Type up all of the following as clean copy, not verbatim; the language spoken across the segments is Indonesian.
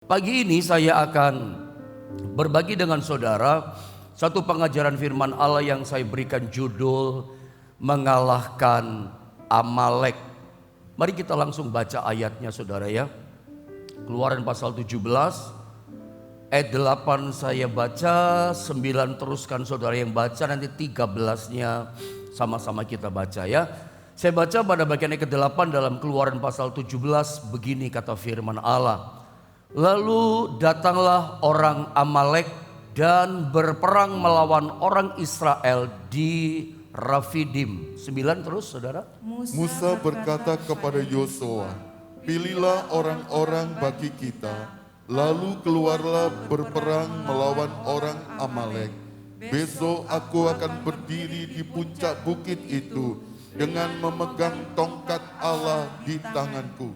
Pagi ini saya akan berbagi dengan saudara satu pengajaran firman Allah yang saya berikan judul mengalahkan Amalek. Mari kita langsung baca ayatnya saudara ya. Keluaran pasal 17 ayat 8 saya baca, 9 teruskan saudara yang baca, nanti 13-nya sama-sama kita baca ya. Saya baca pada bagian ayat ke-8 dalam Keluaran pasal 17, begini kata firman Allah. Lalu datanglah orang Amalek dan berperang melawan orang Israel di Rafidim. 9 terus saudara. Musa berkata kepada Yosua, pilihlah orang-orang bagi kita, lalu keluarlah berperang melawan orang Amalek. Besok aku akan berdiri di puncak bukit itu dengan memegang tongkat Allah di tanganku.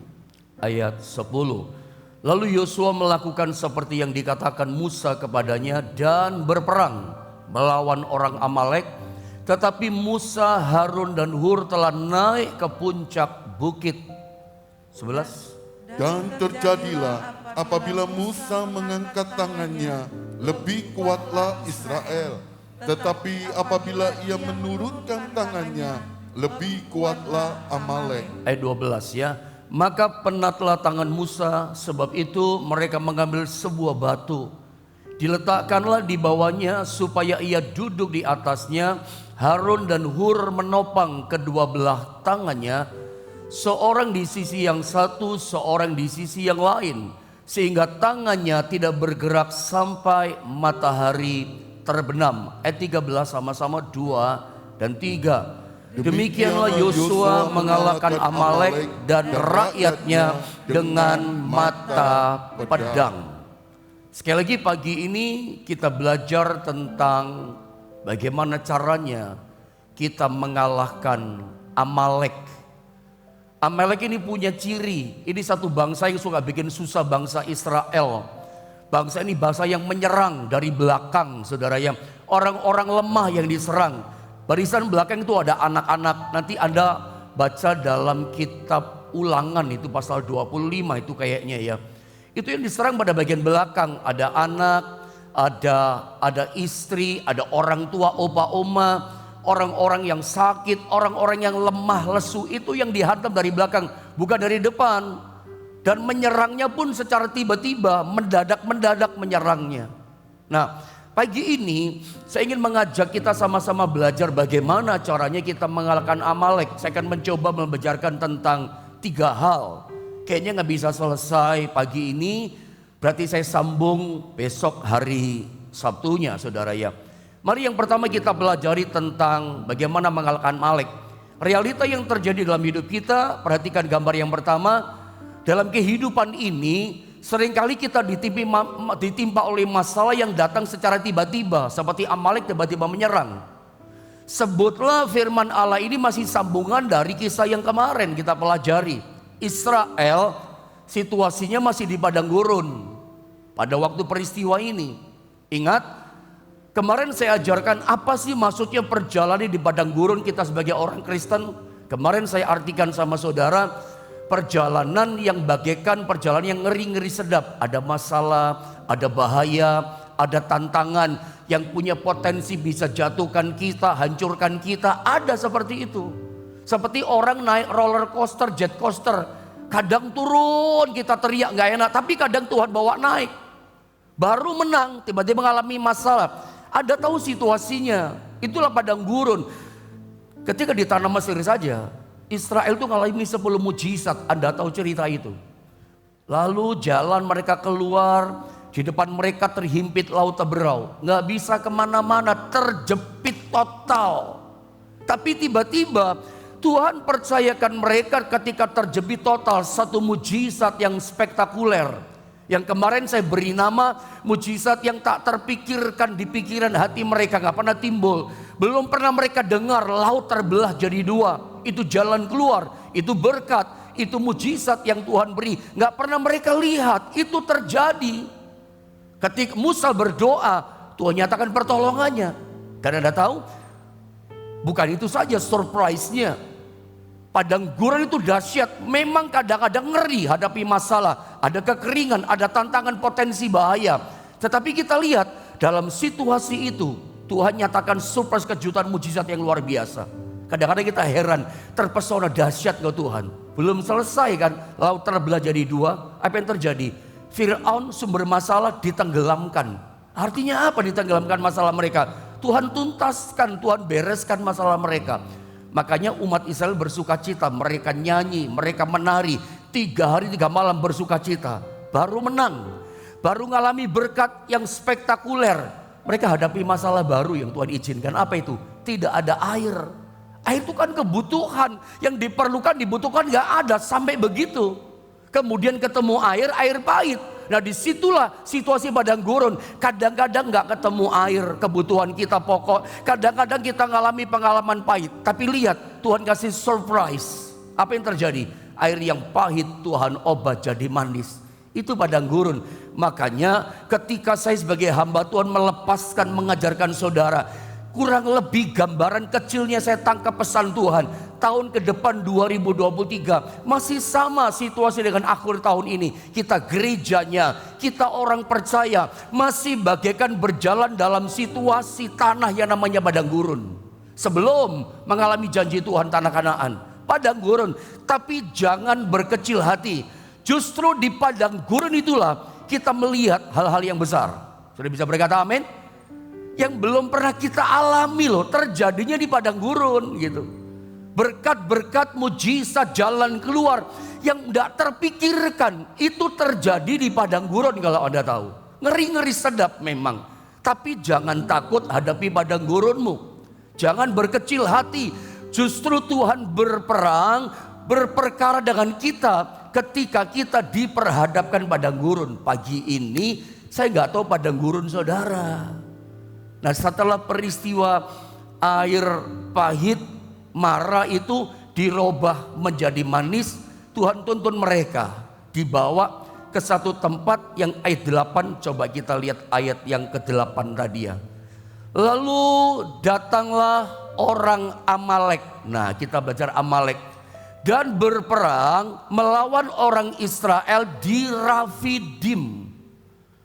Ayat 10. Lalu Yosua melakukan seperti yang dikatakan Musa kepadanya dan berperang melawan orang Amalek. Tetapi Musa, Harun dan Hur telah naik ke puncak bukit. 11. Dan terjadilah apabila Musa mengangkat tangannya, lebih kuatlah Israel. Tetapi apabila ia menurunkan tangannya, lebih kuatlah Amalek. Ayat 12 ya. Maka penatlah tangan Musa, sebab itu mereka mengambil sebuah batu, diletakkanlah di bawahnya supaya ia duduk di atasnya. Harun dan Hur menopang kedua belah tangannya, seorang di sisi yang satu, seorang di sisi yang lain, sehingga tangannya tidak bergerak sampai matahari terbenam. Ayat 13 sama-sama 2 dan 3. Demikianlah Yosua mengalahkan Amalek dan rakyatnya dengan mata pedang. Sekali lagi pagi ini kita belajar tentang bagaimana caranya kita mengalahkan Amalek. Amalek ini punya ciri, ini satu bangsa yang suka bikin susah bangsa Israel. Bangsa ini bangsa yang menyerang dari belakang saudara, yang orang-orang lemah yang diserang. Barisan belakang itu ada anak-anak. Nanti Anda baca dalam kitab Ulangan itu pasal 25 itu kayaknya ya. Itu yang diserang pada bagian belakang. Ada anak, ada istri, ada orang tua, opa oma, orang-orang yang sakit, orang-orang yang lemah lesu, itu yang dihantam dari belakang, bukan dari depan. Dan menyerangnya pun secara tiba-tiba, mendadak menyerangnya. Nah, pagi ini saya ingin mengajak kita sama-sama belajar bagaimana caranya kita mengalahkan Amalek. Saya akan mencoba membicarakan tentang 3 hal. Kayaknya gak bisa selesai pagi ini, berarti saya sambung besok hari Sabtunya saudara ya. Mari yang pertama kita pelajari tentang bagaimana mengalahkan Amalek. Realita yang terjadi dalam hidup kita, perhatikan gambar yang pertama. Dalam kehidupan ini seringkali kita ditimpa oleh masalah yang datang secara tiba-tiba, seperti Amalek tiba-tiba menyerang. Sebutlah firman Allah ini masih sambungan dari kisah yang kemarin kita pelajari. Israel situasinya masih di padang gurun pada waktu peristiwa ini. Ingat, kemarin saya ajarkan apa sih maksudnya perjalanan di padang gurun kita sebagai orang Kristen. Kemarin saya artikan sama saudara, perjalanan yang bagaikan perjalanan yang ngeri-ngeri sedap. Ada masalah, ada bahaya, ada tantangan yang punya potensi bisa jatuhkan kita, hancurkan kita. Ada seperti itu. Seperti orang naik roller coaster, jet coaster. Kadang turun kita teriak gak enak, tapi kadang Tuhan bawa naik. Baru menang, tiba-tiba mengalami masalah. Ada tahu situasinya. Itulah padang gurun. Ketika di tanah Mesir saja, Israel itu ngalami 10 mujizat. Anda tahu cerita itu. Lalu jalan mereka keluar, di depan mereka terhimpit laut Teberau. Gak bisa kemana-mana, terjepit total. Tapi tiba-tiba Tuhan percayakan mereka ketika terjepit total satu mujizat yang spektakuler. Yang kemarin saya beri nama mujizat yang tak terpikirkan di pikiran hati mereka, gak pernah timbul. Belum pernah mereka dengar laut terbelah jadi 2. Itu jalan keluar, itu berkat, itu mujizat yang Tuhan beri. Gak pernah mereka lihat, itu terjadi. Ketika Musa berdoa, Tuhan nyatakan pertolongannya. Dan Anda tahu, bukan itu saja surprise-nya. Padang gurun itu dahsyat, memang kadang-kadang ngeri hadapi masalah, ada kekeringan, ada tantangan potensi bahaya. Tetapi kita lihat dalam situasi itu Tuhan nyatakan surprise, kejutan, mujizat yang luar biasa. Kadang-kadang kita heran, terpesona, dahsyat gak Tuhan. Belum selesai kan, laut terbelah jadi dua. Apa yang terjadi? Fir'aun sumber masalah ditenggelamkan. Artinya apa ditenggelamkan masalah mereka? Tuhan tuntaskan, Tuhan bereskan masalah mereka. Makanya umat Israel bersuka cita, mereka nyanyi, mereka menari. 3 hari 3 malam bersuka cita. Baru menang, baru ngalami berkat yang spektakuler. Mereka hadapi masalah baru yang Tuhan izinkan. Apa itu? Tidak ada air. Air itu kan kebutuhan, yang dibutuhkan gak ada sampai begitu. Kemudian ketemu air, air pahit. Nah disitulah situasi padang gurun. Kadang-kadang gak ketemu air, kebutuhan kita pokok. Kadang-kadang kita ngalami pengalaman pahit. Tapi lihat, Tuhan kasih surprise. Apa yang terjadi? Air yang pahit Tuhan obat jadi manis. Itu padang gurun. Makanya ketika saya sebagai hamba Tuhan melepaskan, mengajarkan saudara, kurang lebih gambaran kecilnya saya tangkap pesan Tuhan. Tahun ke depan 2023 masih sama situasi dengan akhir tahun ini. Kita gerejanya, kita orang percaya masih bagaikan berjalan dalam situasi tanah yang namanya padang gurun. Sebelum mengalami janji Tuhan tanah Kanaan, padang gurun. Tapi jangan berkecil hati. Justru di padang gurun itulah kita melihat hal-hal yang besar. Sudah bisa berkata amin? Yang belum pernah kita alami loh, terjadinya di padang gurun gitu. Berkat-berkat, mujizat, jalan keluar yang tidak terpikirkan itu terjadi di padang gurun kalau Anda tahu. Ngeri-ngeri sedap memang. Tapi jangan takut hadapi padang gurunmu. Jangan berkecil hati. Justru Tuhan berperang, berperkara dengan kita ketika kita diperhadapkan padang gurun. Pagi ini saya nggak tahu padang gurun saudara. Nah setelah peristiwa air pahit, mara itu dirubah menjadi manis, Tuhan tuntun mereka dibawa ke satu tempat yang ayat 8. Coba kita lihat ayat yang ke-8 tadi ya. Lalu datanglah orang Amalek. Nah kita belajar Amalek. Dan berperang melawan orang Israel di Rafidim.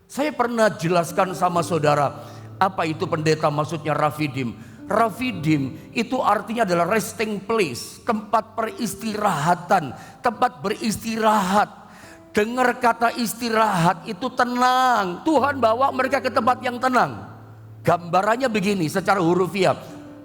Saya pernah jelaskan sama saudara, apa itu pendeta maksudnya Rafidim? Rafidim itu artinya adalah resting place, tempat peristirahatan, tempat beristirahat. Dengar kata istirahat itu tenang. Tuhan bawa mereka ke tempat yang tenang. Gambarannya begini secara hurufiah.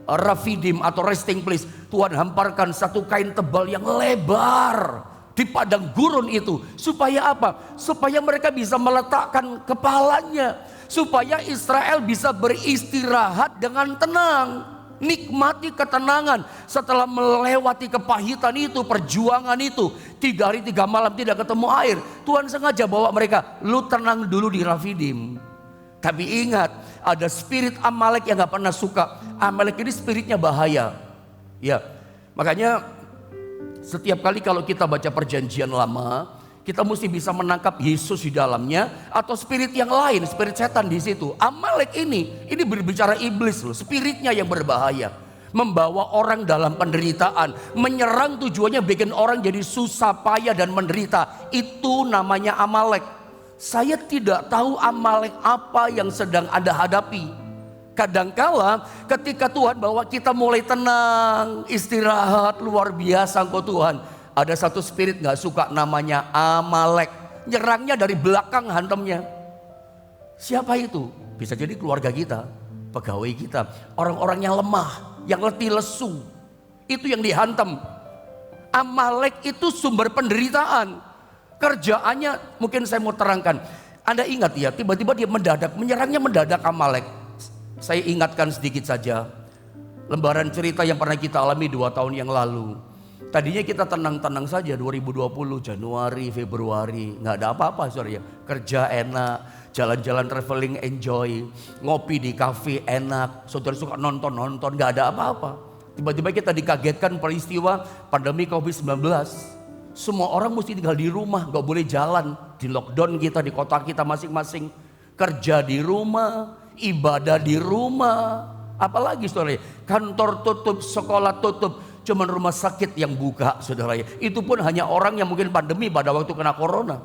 Rafidim atau resting place, Tuhan hamparkan satu kain tebal yang lebar di padang gurun itu. Supaya apa? Supaya mereka bisa meletakkan kepalanya. Supaya Israel bisa beristirahat dengan tenang. Nikmati ketenangan setelah melewati kepahitan itu, perjuangan itu. 3 hari 3 malam tidak ketemu air. Tuhan sengaja bawa mereka, lu tenang dulu di Rafidim. Tapi ingat, ada spirit Amalek yang gak pernah suka. Amalek ini spiritnya bahaya. Ya, makanya setiap kali kalau kita baca perjanjian lama, kita mesti bisa menangkap Yesus di dalamnya atau spirit yang lain, spirit setan di situ. Amalek ini berbicara iblis loh, spiritnya yang berbahaya. Membawa orang dalam penderitaan, menyerang tujuannya bikin orang jadi susah payah dan menderita. Itu namanya Amalek. Saya tidak tahu Amalek apa yang sedang Anda hadapi. Kadangkala ketika Tuhan bawa kita mulai tenang, istirahat, luar biasa engkau Tuhan. Ada satu spirit gak suka namanya Amalek. Nyerangnya dari belakang hantamnya. Siapa itu? Bisa jadi keluarga kita, pegawai kita, orang-orang yang lemah, yang letih lesu. Itu yang dihantam. Amalek itu sumber penderitaan. Kerjaannya mungkin saya mau terangkan. Anda ingat ya, tiba-tiba dia menyerangnya mendadak Amalek. Saya ingatkan sedikit saja. Lembaran cerita yang pernah kita alami 2 tahun yang lalu. Tadinya kita tenang-tenang saja 2020, Januari, Februari. Nggak ada apa-apa saudara ya. Kerja enak, jalan-jalan traveling enjoy. Ngopi di kafe enak. Saudara suka nonton-nonton, nggak ada apa-apa. Tiba-tiba kita dikagetkan peristiwa pandemi COVID-19. Semua orang mesti tinggal di rumah, gak boleh jalan. Di lockdown kita, di kota kita masing-masing. Kerja di rumah, ibadah di rumah. Apalagi saudara, kantor tutup, sekolah tutup. cuman rumah sakit yang buka, saudara ya. Itu pun hanya orang yang mungkin pandemi pada waktu kena corona.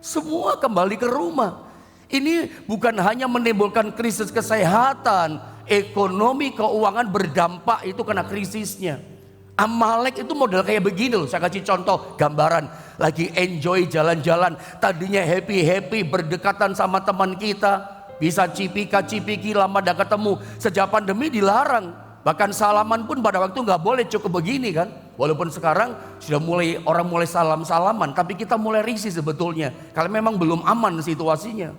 Semua kembali ke rumah. Ini bukan hanya menimbulkan krisis kesehatan, ekonomi, keuangan berdampak itu kena krisisnya. Amalek itu model kayak begini loh. Saya kasih contoh gambaran. Lagi enjoy jalan-jalan, tadinya happy berdekatan sama teman kita, bisa cipika-cipiki lama dah ketemu. Sejak pandemi dilarang. Bahkan salaman pun pada waktu nggak boleh, cukup begini kan. Walaupun sekarang sudah mulai orang mulai salam-salaman, tapi kita mulai risih sebetulnya. Kalau memang belum aman situasinya.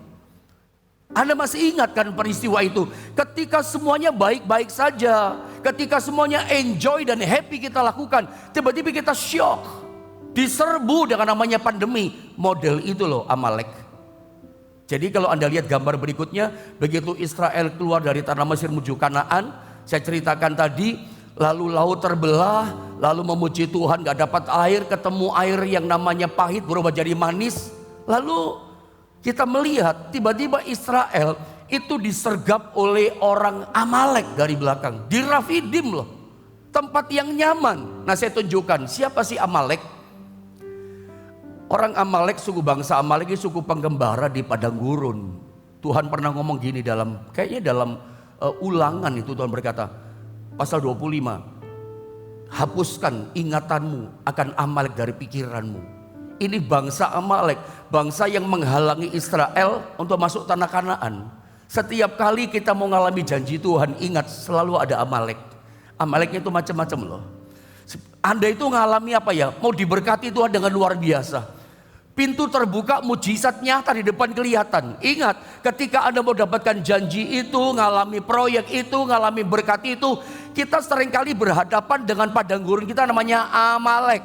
Anda masih ingat kan peristiwa itu? Ketika semuanya baik-baik saja, ketika semuanya enjoy dan happy kita lakukan, tiba-tiba kita shock, diserbu dengan namanya pandemi. Model itu loh Amalek. Jadi kalau Anda lihat gambar berikutnya, begitu Israel keluar dari tanah Mesir menuju Kanaan, saya ceritakan tadi, lalu laut terbelah, lalu memuji Tuhan gak dapat air, ketemu air yang namanya pahit berubah jadi manis. Lalu kita melihat tiba-tiba Israel itu disergap oleh orang Amalek dari belakang. Di Rafidim loh, tempat yang nyaman. Nah saya tunjukkan siapa sih Amalek. Orang Amalek, suku bangsa Amalek ini suku penggembara di padang gurun. Tuhan pernah ngomong gini kayaknya dalam Ulangan itu Tuhan berkata, pasal 25, hapuskan ingatanmu akan Amalek dari pikiranmu. Ini bangsa Amalek, bangsa yang menghalangi Israel untuk masuk tanah Kanaan. Setiap kali kita mau mengalami janji Tuhan, ingat selalu ada Amalek. Amaleknya itu macam-macam loh. Anda itu mengalami apa ya? Mau diberkati Tuhan dengan luar biasa. Pintu terbuka, mujizat nyata di depan kelihatan. Ingat, ketika Anda mau dapatkan janji itu, ngalami proyek itu, ngalami berkat itu, kita seringkali berhadapan dengan padang gurun kita namanya Amalek.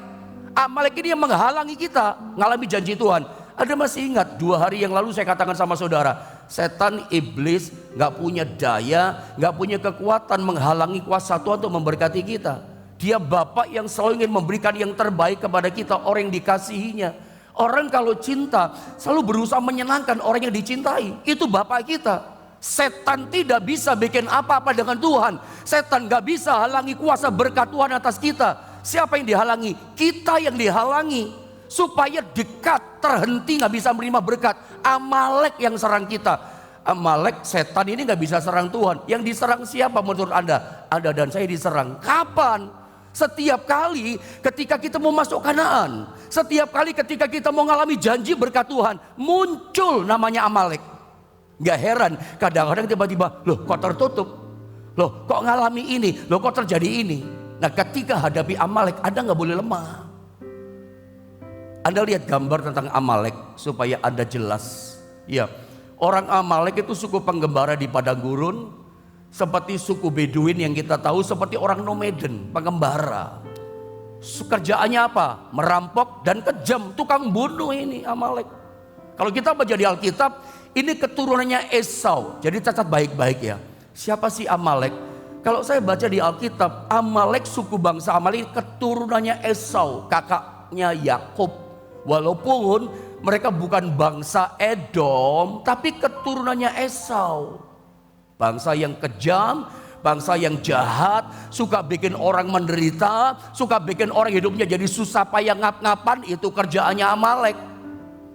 Amalek ini yang menghalangi kita ngalami janji Tuhan. Anda masih ingat 2 hari yang lalu saya katakan sama saudara, setan iblis gak punya daya, gak punya kekuatan menghalangi kuasa Tuhan untuk memberkati kita. Dia Bapak yang selalu ingin memberikan yang terbaik kepada kita, orang yang dikasihinya. Orang kalau cinta selalu berusaha menyenangkan orang yang dicintai. Itu Bapak kita. Setan tidak bisa bikin apa-apa dengan Tuhan. Setan gak bisa halangi kuasa berkat Tuhan atas kita. Siapa yang dihalangi? Kita yang dihalangi. Supaya dekat, terhenti, gak bisa menerima berkat. Amalek yang serang kita. Amalek, setan ini gak bisa serang Tuhan. Yang diserang siapa menurut Anda? Anda dan saya diserang. Kapan? Setiap kali ketika kita mau masuk Kanaan, setiap kali ketika kita mau mengalami janji berkat Tuhan, muncul namanya Amalek. Gak heran kadang-kadang tiba-tiba, loh kok tertutup, loh kok ngalami ini, loh kok terjadi ini. Nah ketika hadapi Amalek, Anda gak boleh lemah. Anda lihat gambar tentang Amalek supaya Anda jelas. Ya, orang Amalek itu suku penggembara di padang gurun. Seperti suku Beduin yang kita tahu, seperti orang nomaden, pengembara. Kerjaannya apa? Merampok dan kejam, tukang bunuh ini Amalek. Kalau kita baca di Alkitab, ini keturunannya Esau. Jadi catat baik-baik ya. Siapa sih Amalek? Kalau saya baca di Alkitab, Amalek, suku bangsa Amalek keturunannya Esau, kakaknya Yakub. Walaupun mereka bukan bangsa Edom, tapi keturunannya Esau. Bangsa yang kejam, bangsa yang jahat, suka bikin orang menderita, suka bikin orang hidupnya jadi susah payah ngap-ngapan, itu kerjaannya Amalek.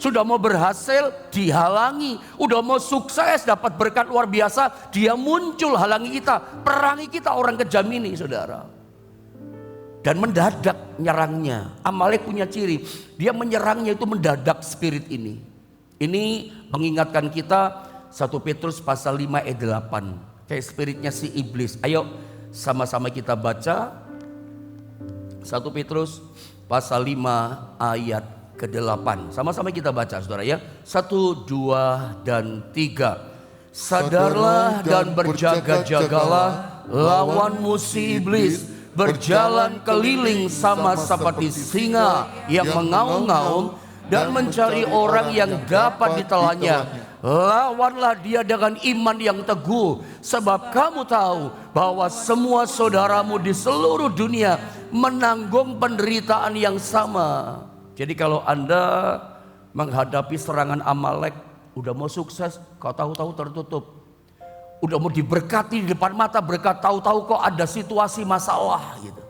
Sudah mau berhasil, dihalangi. Udah mau sukses, dapat berkat luar biasa, dia muncul halangi kita, perangi kita orang kejam ini, saudara. Dan mendadak nyerangnya. Amalek punya ciri, dia menyerangnya itu mendadak spirit ini. Ini mengingatkan kita 1 Petrus pasal 5 ayat 8. Kayak spiritnya si iblis. Ayo sama-sama kita baca 1 Petrus pasal 5 ayat ke-8. Sama-sama kita baca saudara ya. 1, 2, dan 3. Sadarlah dan berjaga-jagalah lawanmu si iblis berjalan keliling sama seperti singa yang mengaum-ngaum dan mencari orang yang dapat ditelannya. Lawanlah dia dengan iman yang teguh, sebab kamu tahu bahwa semua saudaramu di seluruh dunia menanggung penderitaan yang sama. Jadi kalau Anda menghadapi serangan Amalek, udah mau sukses, kau tahu-tahu tertutup. Udah mau diberkati di depan mata berkat, tahu-tahu kok ada situasi masalah gitu.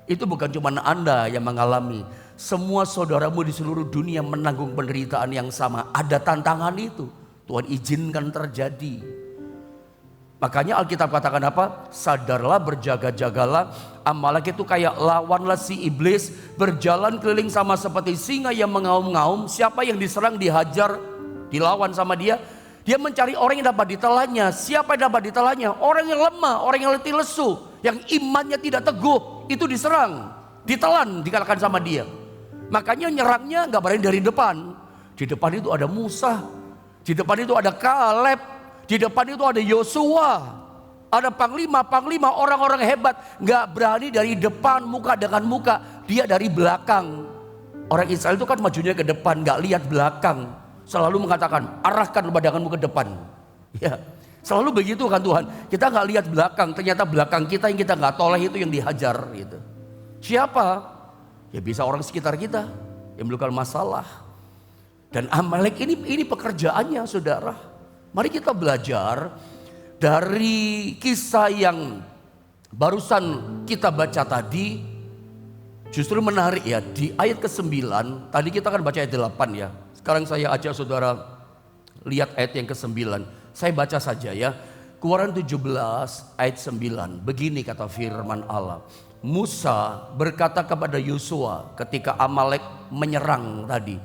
Itu bukan cuma Anda yang mengalami. Semua saudaramu di seluruh dunia menanggung penderitaan yang sama. Ada tantangan itu. Tuhan izinkan terjadi. Makanya Alkitab katakan apa? Sadarlah, berjaga-jagalah. Amalek itu kayak lawanlah si iblis. Berjalan keliling sama seperti singa yang mengaum-ngaum. Siapa yang diserang, dihajar, dilawan sama dia. Dia mencari orang yang dapat ditelannya. Siapa yang dapat ditelannya? Orang yang lemah, orang yang letih lesu. Yang imannya tidak teguh. Itu diserang, ditelan, dikalahkan sama dia. Makanya nyerangnya gak berani dari depan. Di depan itu ada Musa. Di depan itu ada Kaleb. Di depan itu ada Yosua. Ada panglima-panglima, orang-orang hebat. Gak berani dari depan, muka dengan muka. Dia dari belakang. Orang Israel itu kan majunya ke depan, gak lihat belakang. Selalu mengatakan, arahkan pandanganmu ke depan. Ya, selalu begitu kan Tuhan. Kita gak lihat belakang, ternyata belakang kita yang kita gak toleh itu yang dihajar. Gitu. Siapa? Ya bisa orang sekitar kita yang melakukan masalah. Dan Amalek ini pekerjaannya, saudara. Mari kita belajar dari kisah yang barusan kita baca tadi. Justru menarik ya, di ayat ke-9, tadi kita kan baca ayat 8 ya. Sekarang saya ajak saudara lihat ayat yang ke-9. Saya baca saja ya. Keluaran 17 ayat 9. Begini kata firman Allah. Musa berkata kepada Yosua ketika Amalek menyerang tadi.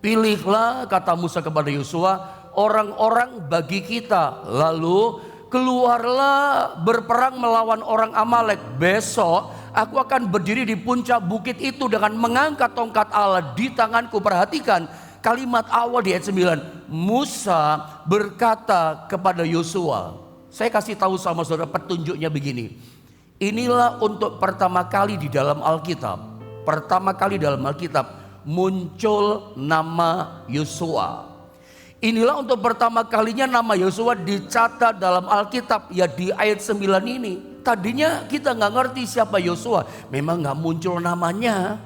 Pilihlah, kata Musa kepada Yosua, orang-orang bagi kita. Lalu keluarlah berperang melawan orang Amalek. Besok aku akan berdiri di puncak bukit itu dengan mengangkat tongkat Allah di tanganku. Perhatikan kalimat awal di ayat 9. Musa berkata kepada Yosua. Saya kasih tahu sama saudara petunjuknya begini. Inilah untuk pertama kali di dalam Alkitab. Pertama kali dalam Alkitab muncul nama Yosua. Inilah untuk pertama kalinya nama Yosua dicatat dalam Alkitab. Ya di ayat 9 ini. Tadinya kita gak ngerti siapa Yosua. Memang gak muncul namanya.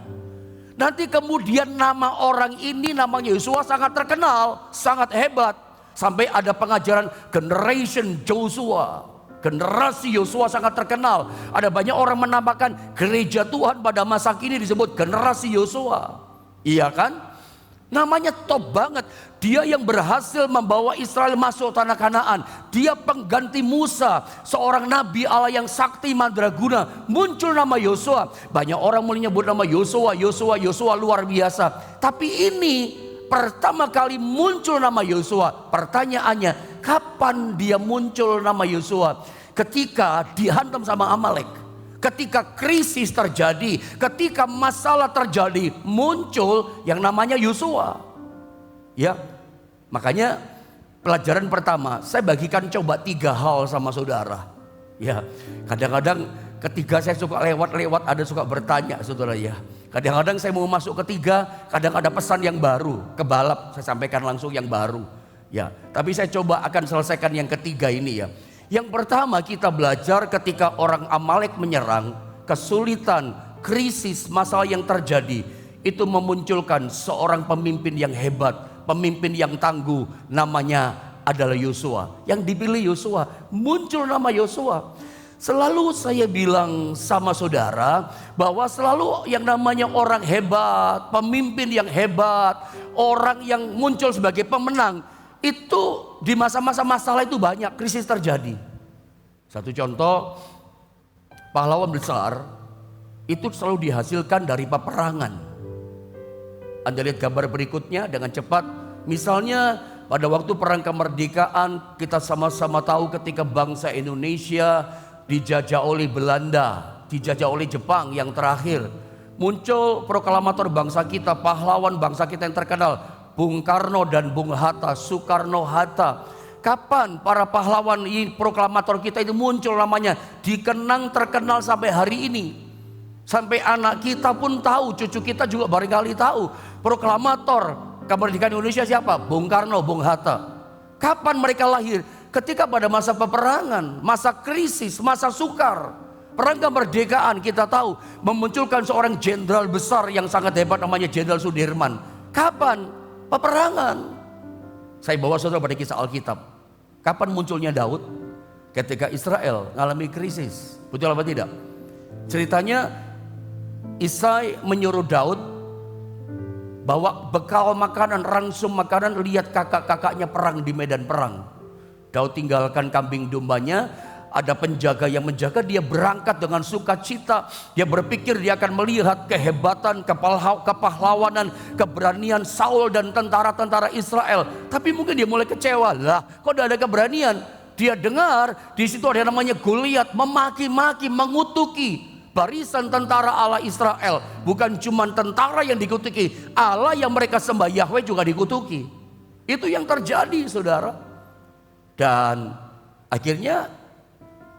Nanti kemudian nama orang ini namanya Yosua sangat terkenal, sangat hebat. Sampai ada pengajaran generation Joshua. Generasi Yosua sangat terkenal. Ada banyak orang menambahkan gereja Tuhan pada masa kini disebut generasi Yosua. Iya kan? Namanya top banget. Dia yang berhasil membawa Israel masuk tanah Kanaan. Dia pengganti Musa, seorang nabi Allah yang sakti mandraguna. Muncul nama Yosua. Banyak orang mulai nyebut nama Yosua, Yosua, Yosua luar biasa. Tapi ini pertama kali muncul nama Yosua. Pertanyaannya, kapan dia muncul nama Yosua? Ketika dihantam sama Amalek. Ketika krisis terjadi, ketika masalah terjadi, muncul yang namanya Yosua. Ya, makanya pelajaran pertama, saya bagikan coba 3 hal sama saudara. Ya, kadang-kadang ketika saya suka lewat-lewat, ada suka bertanya saudara ya. Kadang-kadang saya mau masuk ketiga, kadang ada pesan yang baru, kebalap saya sampaikan langsung yang baru. Ya, tapi saya coba akan selesaikan yang ketiga ini ya. Yang pertama kita belajar ketika orang Amalek menyerang, kesulitan, krisis, masalah yang terjadi, itu memunculkan seorang pemimpin yang hebat, pemimpin yang tangguh, namanya adalah Yosua. Yang dipilih Yosua, muncul nama Yosua. Selalu saya bilang sama saudara bahwa selalu yang namanya orang hebat, pemimpin yang hebat, orang yang muncul sebagai pemenang, itu di masa-masa masalah itu banyak krisis terjadi. Satu contoh, pahlawan besar itu selalu dihasilkan dari peperangan. Anda lihat gambar berikutnya dengan cepat. Misalnya pada waktu perang kemerdekaan, kita sama-sama tahu ketika bangsa Indonesia dijajah oleh Belanda, dijajah oleh Jepang yang terakhir. Muncul proklamator bangsa kita, pahlawan bangsa kita yang terkenal, Bung Karno dan Bung Hatta, Soekarno-Hatta. Kapan para pahlawan ini, proklamator kita itu muncul namanya, dikenang terkenal sampai hari ini. Sampai anak kita pun tahu, cucu kita juga barangkali tahu. Proklamator kemerdekaan Indonesia siapa? Bung Karno, Bung Hatta. Kapan mereka lahir? Ketika pada masa peperangan, masa krisis, masa sukar. Perang kemerdekaan kita tahu memunculkan seorang jenderal besar yang sangat hebat namanya Jenderal Sudirman. Kapan? Peperangan. Saya bawa saudara pada kisah Alkitab. Kapan munculnya Daud? Ketika Israel mengalami krisis. Betul apa tidak? Ceritanya Isai menyuruh Daud bawa bekal makanan, rangsum makanan, lihat kakak-kakaknya perang di medan perang. Daud tinggalkan kambing dombanya, ada penjaga yang menjaga, dia berangkat dengan sukacita. Dia berpikir dia akan melihat kehebatan, kepahlawanan, keberanian Saul dan tentara-tentara Israel. Tapi mungkin dia mulai kecewa, lah kok tidak ada keberanian. Dia dengar di situ ada yang namanya Goliat memaki-maki, mengutuki barisan tentara Allah Israel. Bukan cuma tentara yang dikutuki, Allah yang mereka sembah Yahweh juga dikutuki. Itu yang terjadi, saudara. Dan akhirnya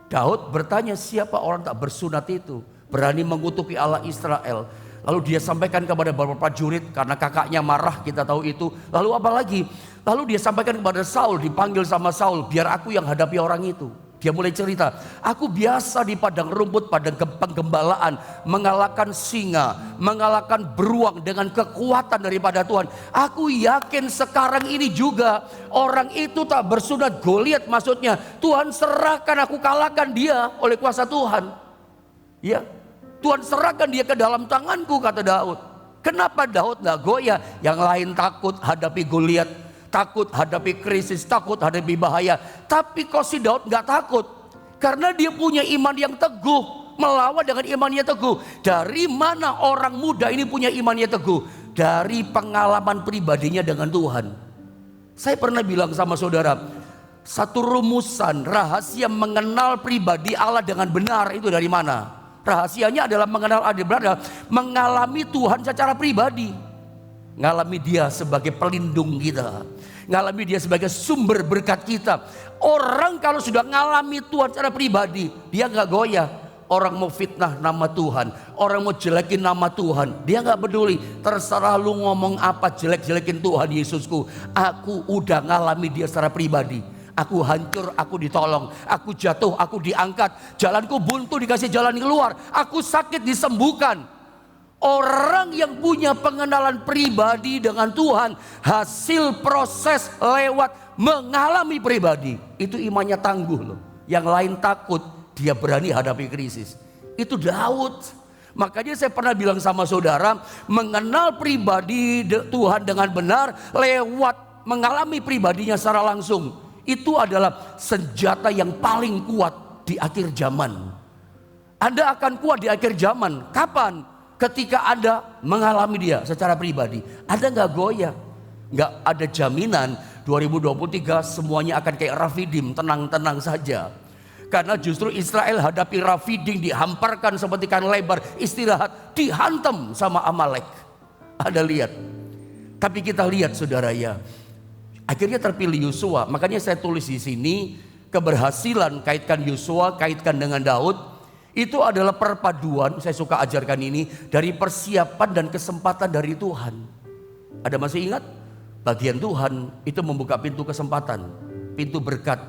Daud bertanya, siapa orang tak bersunat itu, berani mengutuki Allah Israel. Lalu dia sampaikan kepada beberapa prajurit, karena kakaknya marah, kita tahu itu. Lalu apa lagi? Lalu dia sampaikan kepada Saul, dipanggil sama Saul, biar aku yang hadapi orang itu. Dia mulai cerita, aku biasa di padang rumput, padang penggembalaan, mengalahkan singa, mengalahkan beruang dengan kekuatan daripada Tuhan. Aku yakin sekarang ini juga orang itu tak bersunat Goliat, maksudnya Tuhan serahkan, aku kalahkan dia oleh kuasa Tuhan. Ya, Tuhan serahkan dia ke dalam tanganku, kata Daud. Kenapa Daud gak goyah? Yang lain takut hadapi Goliat, takut hadapi krisis, takut hadapi bahaya. Tapi kok si Daud gak takut? Karena dia punya iman yang teguh, melawan dengan imannya teguh. Dari mana orang muda ini punya imannya teguh? Dari pengalaman pribadinya dengan Tuhan. Saya pernah bilang sama saudara, satu rumusan rahasia mengenal pribadi Allah dengan benar itu dari mana? Rahasianya adalah mengenal Allah dengan benar, mengalami Tuhan secara pribadi. Ngalami dia sebagai pelindung kita, ngalami dia sebagai sumber berkat kita. Orang kalau sudah ngalami Tuhan secara pribadi, dia gak goyah. Orang mau fitnah nama Tuhan, orang mau jelekin nama Tuhan, dia gak peduli. Terserah lu ngomong apa, jelek-jelekin Tuhan Yesusku. Aku udah ngalami dia secara pribadi. Aku hancur, aku ditolong. Aku jatuh, aku diangkat. Jalanku buntu, dikasih jalan keluar. Aku sakit, disembuhkan. Orang yang punya pengenalan pribadi dengan Tuhan, hasil proses lewat mengalami pribadi, itu imannya tangguh loh. Yang lain takut, dia berani hadapi krisis. Itu Daud. Makanya saya pernah bilang sama saudara, mengenal pribadi Tuhan dengan benar lewat mengalami pribadinya secara langsung, itu adalah senjata yang paling kuat di akhir zaman. Anda akan kuat di akhir zaman. Kapan? Ketika Anda mengalami dia secara pribadi. Anda gak goyah, gak ada jaminan 2023 semuanya akan kayak Rafidim, tenang-tenang saja. Karena justru Israel hadapi Rafidim, dihamparkan seperti kan lebar, istirahat, dihantam sama Amalek. Ada lihat. Tapi kita lihat saudara ya, akhirnya terpilih Yosua. Makanya saya tulis di sini, keberhasilan kaitkan Yosua, kaitkan dengan Daud. Itu adalah perpaduan, saya suka ajarkan ini, dari persiapan dan kesempatan dari Tuhan. Ada masih ingat? Bagian Tuhan itu membuka pintu kesempatan, pintu berkat,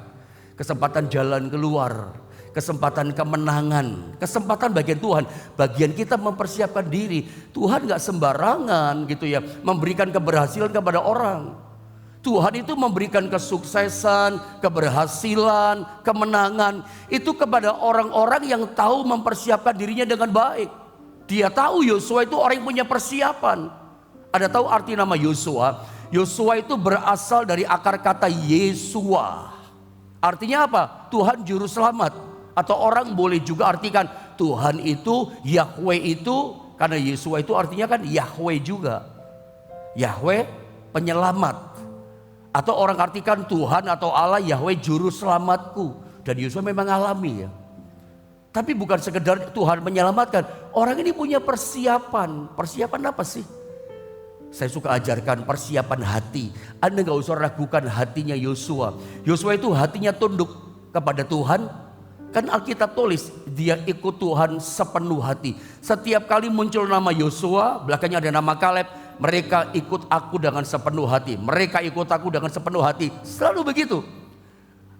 kesempatan jalan keluar, kesempatan kemenangan, kesempatan bagian Tuhan. Bagian kita mempersiapkan diri. Tuhan gak sembarangan gitu ya, memberikan keberhasilan kepada orang. Tuhan itu memberikan kesuksesan, keberhasilan, kemenangan itu kepada orang-orang yang tahu mempersiapkan dirinya dengan baik. Dia tahu Yosua itu orang yang punya persiapan. Ada tahu arti nama Yosua? Yosua itu berasal dari akar kata Yesua. Artinya apa? Tuhan juru selamat. Atau orang boleh juga artikan Tuhan itu, Yahweh itu, karena Yesua itu artinya kan Yahweh juga. Yahweh penyelamat. Atau orang artikan Tuhan atau Allah Yahweh juru selamatku. Dan Yosua memang alami ya. Tapi bukan sekedar Tuhan menyelamatkan. Orang ini punya persiapan. Persiapan apa sih? Saya suka ajarkan persiapan hati. Anda gak usah ragukan hatinya Yosua. Yosua itu hatinya tunduk kepada Tuhan. Kan Alkitab tulis dia ikut Tuhan sepenuh hati. Setiap kali muncul nama Yosua, belakangnya ada nama Kaleb. Mereka ikut aku dengan sepenuh hati. Mereka ikut aku dengan sepenuh hati. Selalu begitu.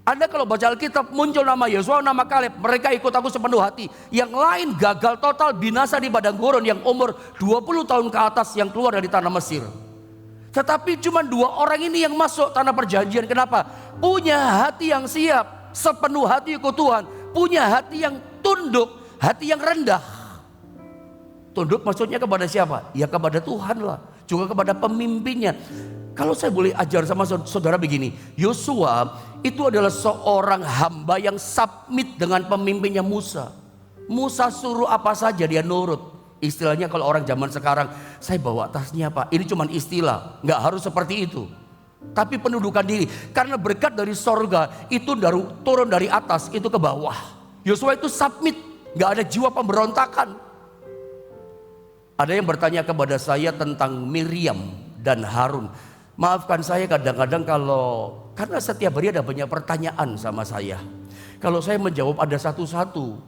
Anda kalau baca Alkitab muncul nama Yosua, nama Kaleb, mereka ikut aku sepenuh hati. Yang lain gagal total, binasa di padang gurun, yang umur 20 tahun ke atas yang keluar dari tanah Mesir. Tetapi cuma 2 orang ini yang masuk tanah perjanjian. Kenapa? Punya hati yang siap, sepenuh hati ikut Tuhan. Punya hati yang tunduk, hati yang rendah. Tunduk maksudnya kepada siapa? Ya kepada Tuhan lah, juga kepada pemimpinnya. Kalau saya boleh ajar sama saudara begini, Yosua itu adalah seorang hamba yang submit dengan pemimpinnya Musa. Musa suruh apa saja dia nurut. Istilahnya kalau orang zaman sekarang, saya bawa tasnya Pak, ini cuma istilah, nggak harus seperti itu. Tapi pendudukan diri, karena berkat dari sorga itu turun dari atas itu ke bawah. Yosua itu submit, nggak ada jiwa pemberontakan. Ada yang bertanya kepada saya tentang Miriam dan Harun. Maafkan saya kadang-kadang karena setiap hari ada banyak pertanyaan sama saya. Kalau saya menjawab ada satu-satu,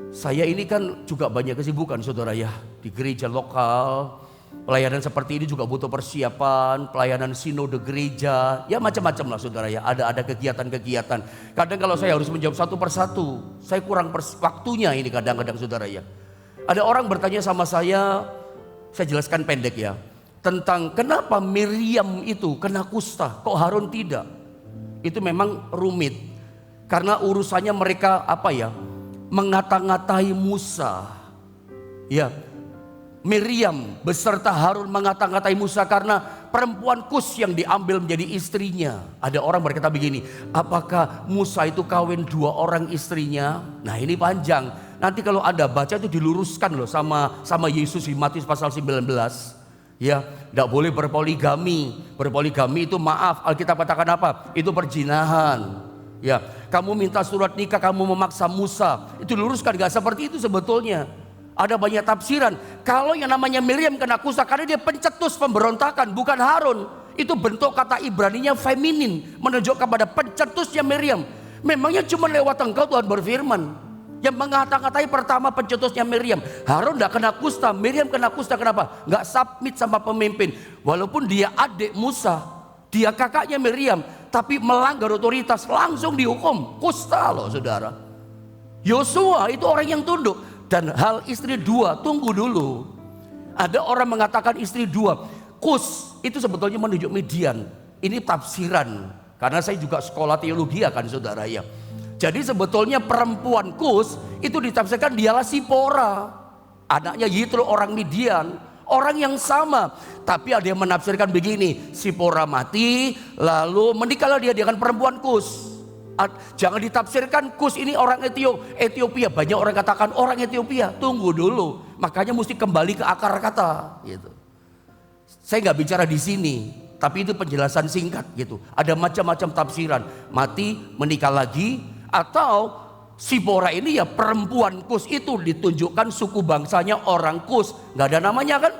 saya ini kan juga banyak kesibukan saudara ya. Di gereja lokal, pelayanan seperti ini juga butuh persiapan, pelayanan sinode gereja, ya macam-macam lah saudara ya. Ada kegiatan-kegiatan. Kadang kalau saya harus menjawab satu persatu, saya kurang waktunya ini kadang-kadang saudara ya. Ada orang bertanya sama saya jelaskan pendek ya, tentang kenapa Miriam itu kena kusta, kok Harun tidak. Itu memang rumit, karena urusannya mereka mengata-ngatai Musa. Ya, Miriam beserta Harun mengata-ngatai Musa karena perempuan Kus yang diambil menjadi istrinya. Ada orang berkata begini, apakah Musa itu kawin 2 orang istrinya? Nah ini panjang. Nanti kalau Anda baca itu diluruskan loh sama Yesus di Matius pasal 19. Ya, tidak boleh berpoligami. Berpoligami itu maaf, Alkitab katakan apa? Itu perzinahan. Ya, kamu minta surat nikah, kamu memaksa Musa. Itu diluruskan, gak seperti itu sebetulnya. Ada banyak tafsiran. Kalau yang namanya Miriam kena kusta karena dia pencetus pemberontakan, bukan Harun. Itu bentuk kata Ibraninya feminin, menunjukkan pada pencetusnya Miriam. Memangnya cuma lewat engkau Tuhan berfirman. Yang mengata-ngatai pertama pencetusnya Miriam. Harun tidak kena kusta, Miriam kena kusta. Kenapa? Gak submit sama pemimpin. Walaupun dia adik Musa, dia kakaknya Miriam, tapi melanggar otoritas, langsung dihukum. Kusta loh saudara. Yosua itu orang yang tunduk. Dan hal istri 2, tunggu dulu. Ada orang mengatakan istri 2, Kus itu sebetulnya menunjuk Midian. Ini tafsiran, karena saya juga sekolah teologi kan saudara ya. Jadi sebetulnya perempuan Kus itu ditafsirkan dialah Sipora, anaknya Yitro orang Midian, orang yang sama. Tapi ada yang menafsirkan begini, Sipora mati lalu menikahlah dia dengan perempuan Kus. Jangan ditafsirkan Kus ini orang Ethiopia. Banyak orang katakan orang Ethiopia. Tunggu dulu, makanya mesti kembali ke akar kata gitu. Saya nggak bicara di sini, tapi itu penjelasan singkat gitu. Ada macam-macam tafsiran, mati menikah lagi, atau Sipora ini ya perempuan Kus itu ditunjukkan suku bangsanya orang Kus, nggak ada namanya kan,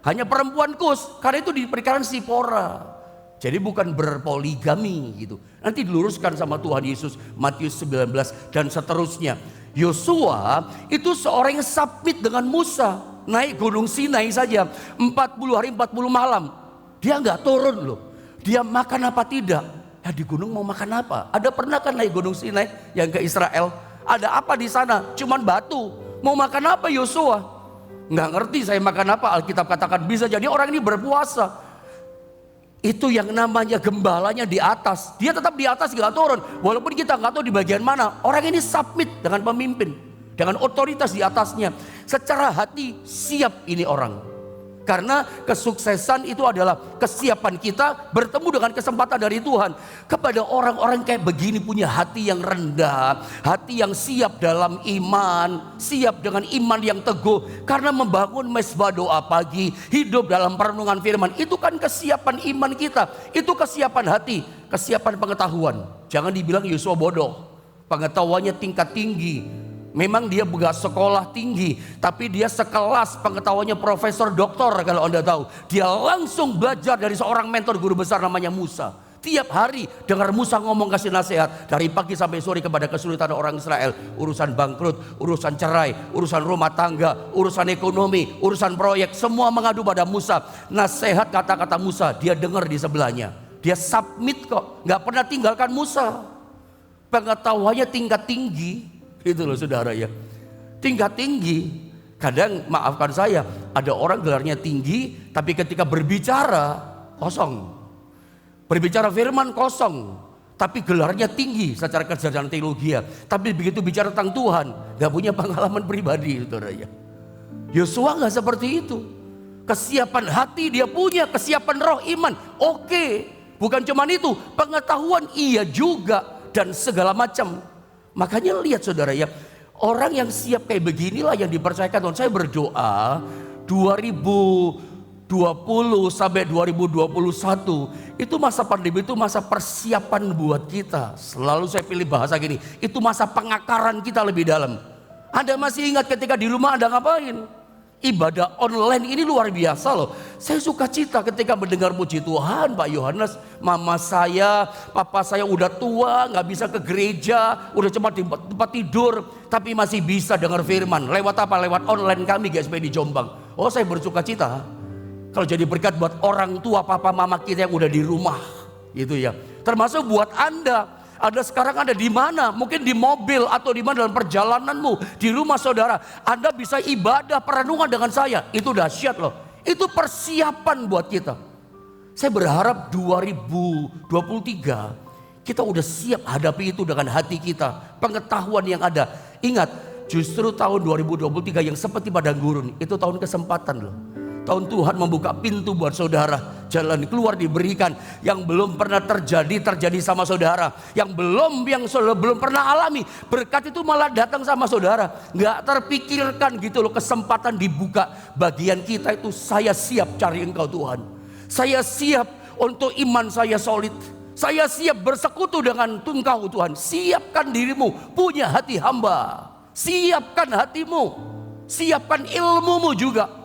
hanya perempuan Kus, karena itu diberikan Sipora. Jadi bukan berpoligami gitu. Nanti diluruskan sama Tuhan Yesus Matius 19 dan seterusnya. Yosua itu seorang yang submit dengan Musa. Naik gunung Sinai saja 40 hari 40 malam. Dia nggak turun loh. Dia makan apa tidak? Ya di gunung mau makan apa? Ada pernah kan naik gunung Sinai yang ke Israel? Ada apa di sana? Cuman batu. Mau makan apa Yosua? Nggak ngerti saya makan apa. Alkitab katakan bisa jadi orang ini berpuasa. Itu yang namanya gembalanya di atas. Dia tetap di atas, gak turun. Walaupun kita gak tahu di bagian mana. Orang ini submit dengan pemimpin, dengan otoritas di atasnya. Secara hati siap ini orang. Karena kesuksesan itu adalah kesiapan kita bertemu dengan kesempatan dari Tuhan. Kepada orang-orang kayak begini punya hati yang rendah, hati yang siap dalam iman, siap dengan iman yang teguh. Karena membangun mezbah doa pagi, hidup dalam perenungan firman, itu kan kesiapan iman kita. Itu kesiapan hati, kesiapan pengetahuan. Jangan dibilang Yosua bodoh, pengetahuannya tingkat tinggi. Memang dia bukan sekolah tinggi, tapi dia sekelas pengetahuannya profesor doktor kalau Anda tahu. Dia langsung belajar dari seorang mentor guru besar namanya Musa. Tiap hari dengar Musa ngomong kasih nasihat dari pagi sampai sore kepada kesulitan orang Israel. Urusan bangkrut, urusan cerai, urusan rumah tangga, urusan ekonomi, urusan proyek, semua mengadu pada Musa. Nasihat kata-kata Musa dia dengar di sebelahnya. Dia submit kok, gak pernah tinggalkan Musa. Pengetahuannya tingkat tinggi. Itu loh saudara ya, tingkat tinggi. Kadang maafkan saya, ada orang gelarnya tinggi tapi ketika berbicara kosong. Berbicara firman kosong, tapi gelarnya tinggi secara kecerdasan teologi. Tapi begitu bicara tentang Tuhan, gak punya pengalaman pribadi saudara ya. Yosua nggak seperti itu. Kesiapan hati dia punya, kesiapan roh iman. Oke, bukan cuma itu, pengetahuan iya juga dan segala macam. Makanya lihat saudara ya, orang yang siap kayak beginilah yang dipercayakan Tuhan. Saya berdoa 2020 sampai 2021 itu masa pandemi, itu masa persiapan buat kita. Selalu saya pilih bahasa gini, itu masa pengakaran kita lebih dalam. Anda masih ingat ketika di rumah Anda ngapain? Ibadah online ini luar biasa loh. Saya suka cita ketika mendengar puji Tuhan, Pak Yohanes, mama saya, papa saya udah tua, gak bisa ke gereja, udah cuma di tempat tidur, tapi masih bisa dengar firman. Lewat apa? Lewat online kami GSP di Jombang. Oh, saya bersuka cita kalau jadi berkat buat orang tua papa mama kita yang udah di rumah, gitu ya. Termasuk buat Anda. Anda sekarang ada di mana? Mungkin di mobil atau di mana dalam perjalananmu, di rumah saudara. Anda bisa ibadah perenungan dengan saya. Itu dahsyat loh. Itu persiapan buat kita. Saya berharap 2023 kita udah siap hadapi itu dengan hati kita, pengetahuan yang ada. Ingat, justru tahun 2023 yang seperti padang gurun itu tahun kesempatan loh. Tahun Tuhan membuka pintu buat saudara, jalan keluar diberikan. Yang belum pernah terjadi sama saudara. Yang saudara belum pernah alami, berkat itu malah datang sama saudara. Nggak terpikirkan gitu loh, kesempatan dibuka. Bagian kita itu, saya siap cari Engkau Tuhan. Saya siap untuk iman saya solid. Saya siap bersekutu dengan Engkau Tuhan. Siapkan dirimu, punya hati hamba. Siapkan hatimu, siapkan ilmumu juga.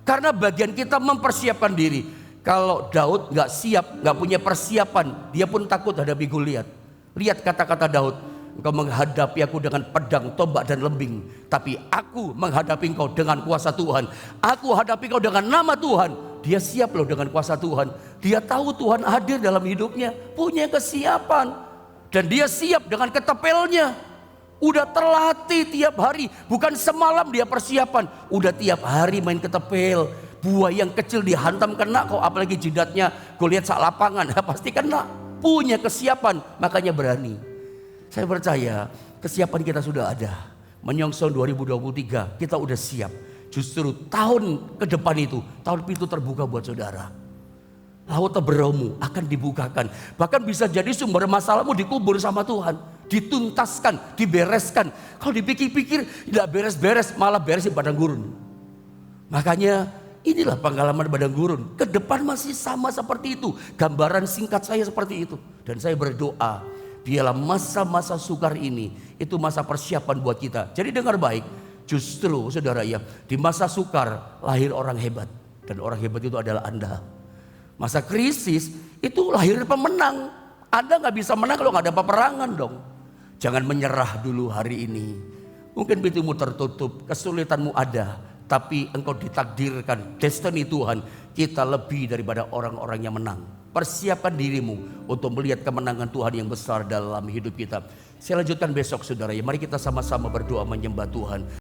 Karena bagian kita mempersiapkan diri. Kalau Daud gak siap, gak punya persiapan, dia pun takut hadapi Goliat. Lihat kata-kata Daud, engkau menghadapi aku dengan pedang, tombak dan lembing, tapi aku menghadapi engkau dengan kuasa Tuhan. Aku hadapi engkau dengan nama Tuhan. Dia siap loh dengan kuasa Tuhan. Dia tahu Tuhan hadir dalam hidupnya, punya kesiapan. Dan dia siap dengan ketepelnya. Udah terlatih tiap hari, bukan semalam dia persiapan, udah tiap hari main ketepel. Buaya yang kecil dihantam kena, kok apalagi jidatnya Goliat sak lapangan, pasti kena. Punya kesiapan, makanya berani. Saya percaya kesiapan kita sudah ada. Menyongsong 2023 kita udah siap. Justru tahun ke depan itu, tahun pintu terbuka buat saudara. Laut Teberomu akan dibukakan. Bahkan bisa jadi sumber masalahmu dikubur sama Tuhan. Dituntaskan, dibereskan. Kalau dipikir-pikir tidak beres-beres, malah beres di padang gurun. Makanya inilah pengalaman padang gurun. Ke depan masih sama seperti itu. Gambaran singkat saya seperti itu. Dan saya berdoa, biarlah masa-masa sukar ini, itu masa persiapan buat kita. Jadi dengar baik, justru saudara ya, di masa sukar lahir orang hebat. Dan orang hebat itu adalah Anda. Masa krisis itu lahir pemenang. Anda gak bisa menang kalau gak ada peperangan dong. Jangan menyerah dulu hari ini. Mungkin pintumu tertutup, kesulitanmu ada, tapi engkau ditakdirkan, destiny Tuhan, kita lebih daripada orang-orang yang menang. Persiapkan dirimu untuk melihat kemenangan Tuhan yang besar dalam hidup kita. Saya lanjutkan besok saudara ya. Mari kita sama-sama berdoa menyembah Tuhan.